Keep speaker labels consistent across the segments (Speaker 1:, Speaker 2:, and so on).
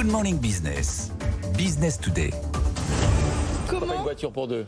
Speaker 1: Good Morning Business, Business Today.
Speaker 2: Comment une voiture pour deux?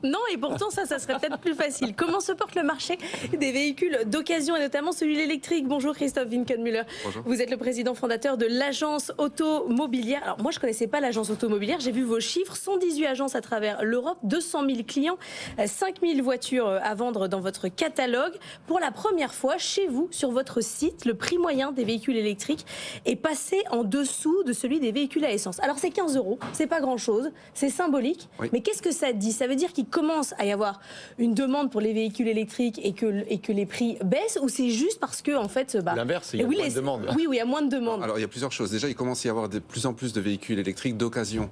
Speaker 3: Non, et pourtant ça serait peut-être plus facile. Comment se porte le marché des véhicules d'occasion et notamment celui électrique? Bonjour Christophe Winkelmüller.
Speaker 4: Bonjour.
Speaker 3: Vous êtes le président fondateur de l'agence automobilière. Alors moi je connaissais pas l'agence automobilière, j'ai vu vos chiffres, 118 agences à travers l'Europe, 200 000 clients, 5 000 voitures à vendre dans votre catalogue. Pour la première fois chez vous, sur votre site, le prix moyen des véhicules électriques est passé en dessous de celui des véhicules à essence. Alors c'est 15 €, c'est pas grand chose, c'est symbolique.
Speaker 4: Oui.
Speaker 3: Mais qu'est-ce que ça dit? Ça veut dire qu'il commence à y avoir une demande pour les véhicules électriques et que les prix baissent, ou c'est juste parce que en fait,
Speaker 2: l'inverse, il y a moins de demandes.
Speaker 3: Oui, il y a moins de demandes.
Speaker 4: Alors il y a plusieurs choses. Déjà, il commence à y avoir de plus en plus de véhicules électriques d'occasion.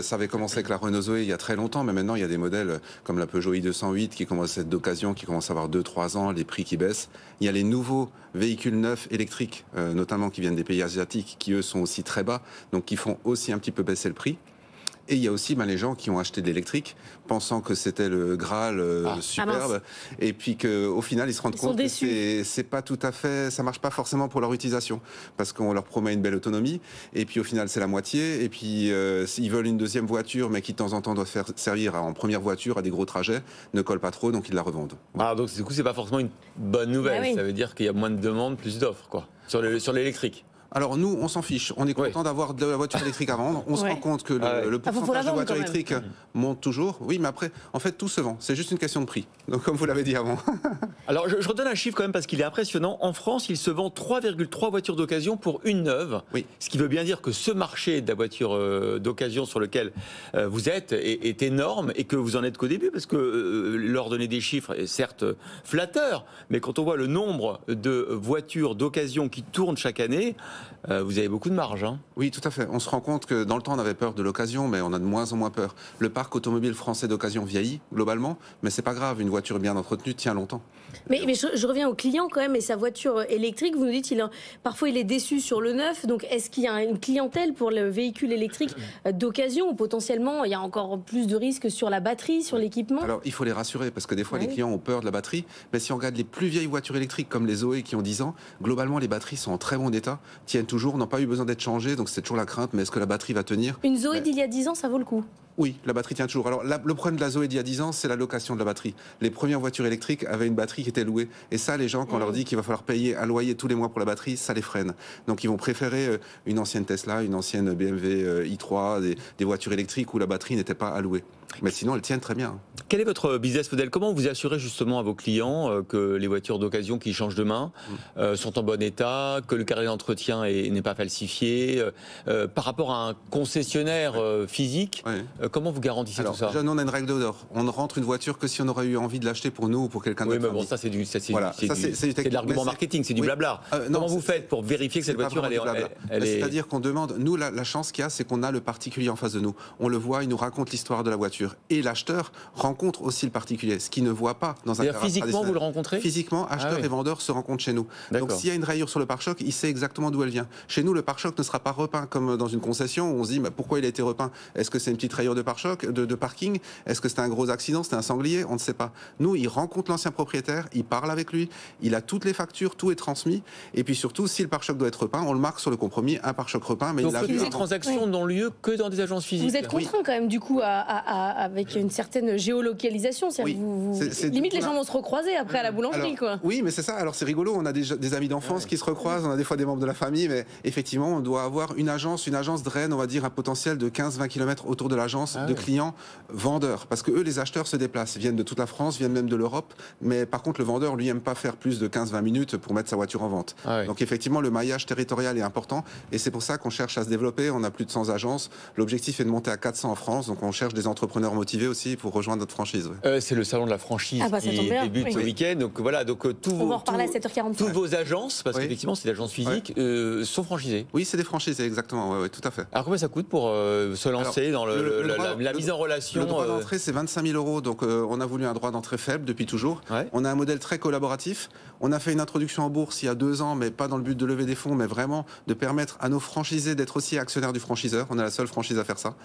Speaker 4: Ça avait commencé avec la Renault Zoé il y a très longtemps, mais maintenant il y a des modèles comme la Peugeot i208 qui commencent à être d'occasion, qui commencent à avoir 2-3 ans, les prix qui baissent. Il y a les nouveaux véhicules neufs électriques, notamment qui viennent des pays asiatiques, qui eux sont aussi très bas, donc qui font aussi un petit peu baisser le prix. Et il y a aussi les gens qui ont acheté de l'électrique, pensant que c'était le Graal superbe, et puis qu'au final ils se rendent compte que c'est pas tout à fait, ça marche pas forcément pour leur utilisation, parce qu'on leur promet une belle autonomie, et puis au final c'est la moitié, et puis s'ils veulent une deuxième voiture, mais qui de temps en temps doit servir en première voiture à des gros trajets, ne colle pas trop, donc ils la revendent.
Speaker 2: Ah, donc du coup c'est pas forcément une bonne nouvelle,
Speaker 3: oui.
Speaker 2: Ça veut dire qu'il y a moins de demandes, plus d'offres, quoi, sur l'électrique.
Speaker 4: Alors nous, on s'en fiche. On est content d'avoir de la voiture électrique à vendre. On se rend compte que le pourcentage de voitures électriques monte toujours. Oui, mais après, en fait, tout se vend. C'est juste une question de prix. Donc, comme vous l'avez dit avant.
Speaker 2: Alors, je redonne un chiffre quand même parce qu'il est impressionnant. En France, il se vend 3,3 voitures d'occasion pour une neuve.
Speaker 4: Oui.
Speaker 2: Ce qui veut bien dire que ce marché de la voiture d'occasion sur lequel vous êtes est énorme et que vous en êtes qu'au début, parce que leur donner des chiffres est certes flatteur, mais quand on voit le nombre de voitures d'occasion qui tournent chaque année, vous avez beaucoup de marge. Hein.
Speaker 4: Oui, tout à fait. On se rend compte que dans le temps, on avait peur de l'occasion, mais on a de moins en moins peur. Le parc automobile français d'occasion vieillit globalement, mais c'est pas grave. Une voiture bien entretenue tient longtemps.
Speaker 3: Mais je reviens au client quand même et sa voiture électrique. Vous nous dites parfois il est déçu sur le neuf. Donc est-ce qu'il y a une clientèle pour le véhicule électrique d'occasion, ou potentiellement il y a encore plus de risques sur la batterie, sur l'équipement?
Speaker 4: Alors il faut les rassurer, parce que des fois les clients ont peur de la batterie. Mais si on regarde les plus vieilles voitures électriques comme les Zoé qui ont 10 ans, globalement les batteries sont en très bon état, tiennent toujours, n'ont pas eu besoin d'être changées. Donc c'est toujours la crainte, mais est-ce que la batterie va tenir?
Speaker 3: Une Zoé d'il y a 10 ans, ça vaut le coup?
Speaker 4: Oui, la batterie tient toujours. Alors, le problème de la Zoé d'il y a 10 ans, c'est la location de la batterie. Les premières voitures électriques avaient une batterie qui était louée. Et ça, les gens, quand on leur dit qu'il va falloir payer un loyer tous les mois pour la batterie, ça les freine. Donc, ils vont préférer une ancienne Tesla, une ancienne BMW i3, des voitures électriques où la batterie n'était pas allouée. Mais sinon, elles tiennent très bien.
Speaker 2: Quel est votre business model? Comment vous assurez justement à vos clients que les voitures d'occasion qui changent de main sont en bon état, que le carnet d'entretien n'est pas falsifié? Par rapport à un concessionnaire physique, comment vous garantissez tout ça?
Speaker 4: Déjà, nous, on a une règle d'or. On ne rentre une voiture que si on aurait eu envie de l'acheter pour nous ou pour quelqu'un d'autre.
Speaker 2: Oui, mais bon, ça c'est de l'argument marketing, c'est du blabla. Comment vous faites pour vérifier que cette voiture, elle est...
Speaker 4: C'est-à-dire qu'on demande, nous, la chance qu'il y a, c'est qu'on a le particulier en face de nous. On le voit, il nous raconte l'histoire de la voiture. Et l'acheteur rencontre aussi le particulier, ce qu'il ne voit pas dans un garage traditionnel.
Speaker 2: Physiquement, vous le rencontrez?
Speaker 4: Physiquement, acheteur et vendeur se rencontrent chez nous. Donc s'il y a une rayure sur le pare-choc, il sait exactement d'où elle vient. Chez nous, le pare-choc ne sera pas repeint comme dans une concession où on se dit pourquoi il a été repeint. Est-ce que c'est une petite rayure de pare-choc, de parking? Est-ce que c'était un gros accident? C'était un sanglier? On ne sait pas. Nous, il rencontre l'ancien propriétaire, il parle avec lui, il a toutes les factures, tout est transmis. Et puis surtout, si le pare-choc doit être repeint, on le marque sur le compromis, un pare-choc repeint. Mais
Speaker 2: donc ces transactions n'ont lieu que dans des agences physiques.
Speaker 3: Vous êtes contraint quand même du coup avec une certaine géolocalisation. Limite, les gens vont se recroiser après à la boulangerie.
Speaker 4: Oui, mais c'est ça. Alors c'est rigolo. On a des amis d'enfance qui se recroisent. On a des fois des membres de la famille. Mais effectivement, on doit avoir une agence de Rennes, on va dire un potentiel de 15-20 km autour de l'agence de clients vendeurs. Parce que eux, les acheteurs se déplacent, viennent de toute la France, viennent même de l'Europe. Mais par contre, le vendeur, lui, aime pas faire plus de 15-20 minutes pour mettre sa voiture en vente. Donc effectivement, le maillage territorial est important. Et c'est pour ça qu'on cherche à se développer. On a plus de 100 agences. L'objectif est de monter à 400 en France. Donc on cherche des entrepreneurs motivés aussi pour rejoindre notre franchise.
Speaker 2: C'est le salon de la franchise qui débute ce week-end. Donc voilà,
Speaker 3: on va en reparler à 7h45.
Speaker 2: Toutes vos agences, parce qu'effectivement c'est des agences physiques, sont franchisées.
Speaker 4: Oui, c'est des franchisés, exactement. Oui, tout à fait.
Speaker 2: Alors combien ça coûte pour se lancer dans la la mise en relation.
Speaker 4: Le droit d'entrée, c'est 25 000 €. Donc, on a voulu un droit d'entrée faible depuis toujours.
Speaker 2: Ouais.
Speaker 4: On a un modèle très collaboratif. On a fait une introduction en bourse il y a 2 ans, mais pas dans le but de lever des fonds, mais vraiment de permettre à nos franchisés d'être aussi actionnaires du franchiseur. On est la seule franchise à faire ça.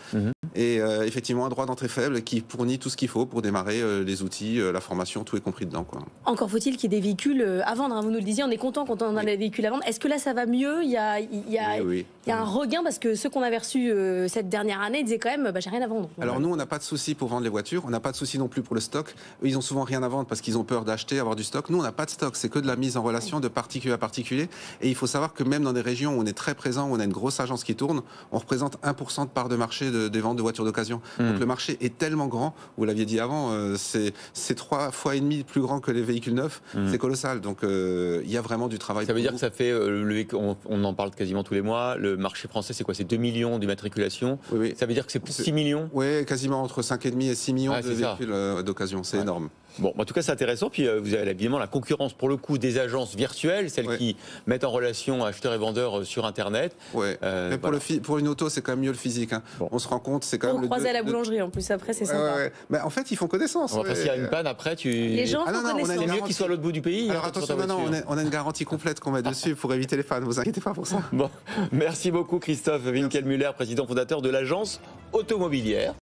Speaker 4: Et effectivement, un droit d'entrée faible qui fournit tout ce qu'il faut pour démarrer les outils, la formation, tout est compris dedans, quoi.
Speaker 3: Encore faut-il qu'il y ait des véhicules à vendre, hein, vous nous le disiez, on est content quand on a des véhicules à vendre. Est-ce que là ça va mieux? Il y a un regain, parce que ceux qu'on avait reçus cette dernière année disaient quand même j'ai rien à vendre.
Speaker 4: Alors nous, on n'a pas de souci pour vendre les voitures, on n'a pas de souci non plus pour le stock. Eux, ils ont souvent rien à vendre parce qu'ils ont peur d'acheter, avoir du stock. Nous, on n'a pas de stock, c'est que de la mise en relation de particulier à particulier. Et il faut savoir que même dans des régions où on est très présent, où on a une grosse agence qui tourne, on représente 1% de part de marché des ventes de voitures d'occasion. Donc le marché est tellement grand, vous l'aviez dit avant, c'est 3,5 fois plus grand que les véhicules neufs, c'est colossal. Donc il y a vraiment du travail.
Speaker 2: Ça veut dire que ça fait, on en parle quasiment tous les mois, le marché français c'est quoi? C'est 2 millions d'immatriculations.
Speaker 4: Oui.
Speaker 2: Ça veut dire que c'est plus de 6 millions?
Speaker 4: Oui, quasiment entre 5,5 et 6 millions de véhicules d'occasion, c'est énorme.
Speaker 2: Bon, en tout cas, c'est intéressant. Puis vous avez évidemment la concurrence, pour le coup, des agences virtuelles, celles qui mettent en relation acheteurs et vendeurs sur Internet.
Speaker 4: Ouais. Mais pour une auto, c'est quand même mieux le physique. Hein. Bon. On se rend compte, c'est quand même.
Speaker 3: On croise à la boulangerie en plus, après, c'est sympa.
Speaker 4: Mais en fait, ils font connaissance.
Speaker 2: Enfin, s'il y a une panne, après,
Speaker 3: Les gens font connaissance.
Speaker 2: C'est mieux qu'ils soient à l'autre bout du pays.
Speaker 4: Alors attention, on a une garantie complète qu'on met dessus pour éviter les pannes. Vous inquiétez pas pour ça.
Speaker 2: Bon, merci beaucoup, Christophe Winkelmüller, président fondateur de l'agence automobilière.